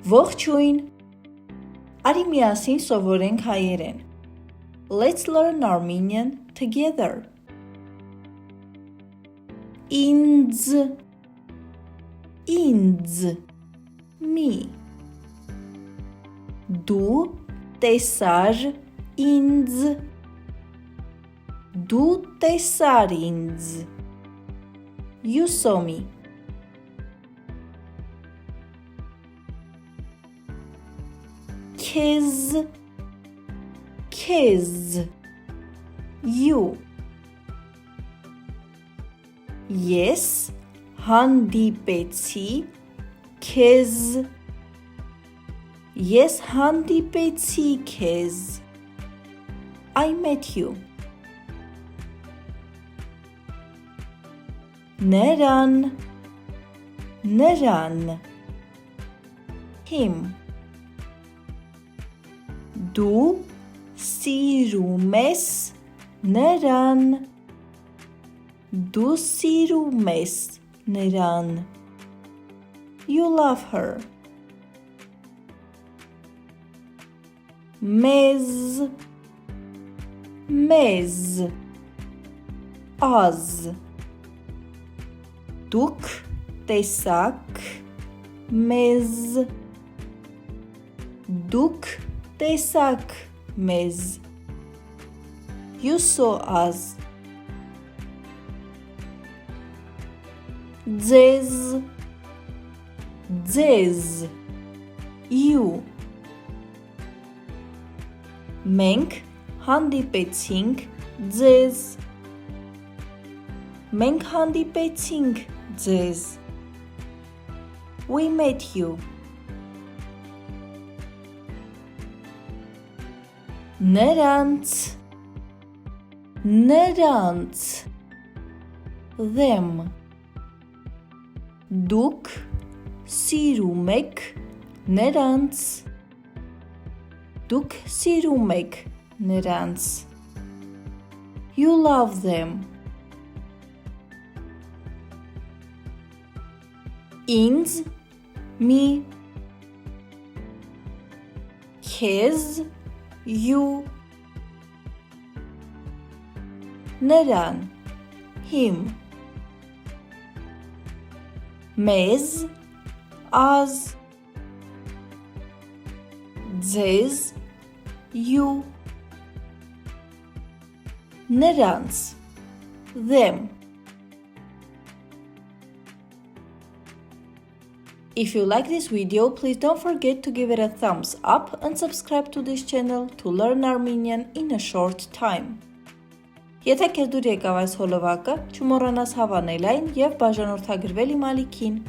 Ողջույն։ Արի միասին սովորենք հայերեն։ Let's learn Armenian together. Ինձ, me. Դու տեսար ինձ, դու տեսար ինձ. You saw me. Քեզ, you. Ես հանդիպեցի քեզ, ես հանդիպեցի քեզ. I met you. Նրան, him. Դու սիրում ես նրան, դու սիրում ես նրան. You love her. Մեզ, az. Դուք տեսաք մեզ, դուք տեսաք մեզ. You saw us. Ձեզ, you. Մենք հանդիպեցինք ձեզ, մենք հանդիպեցինք ձեզ. We met you. Նրանց, them. Դուք սիրում եք նրանց, դուք սիրում եք նրանց. You love them. Ինձ, me. Քեզ, you. Նրան, him. Մեզ, az. Ձեզ, you. Նրանց, them. If you like this video, please don't forget to give it a thumbs up and subscribe to this channel to learn Armenian in a short time. Եթե քեզ դուր եկավ այս հոլովակը, չմոռանաս հավանել այն և բաժանորդագրվել իմ ալիքին։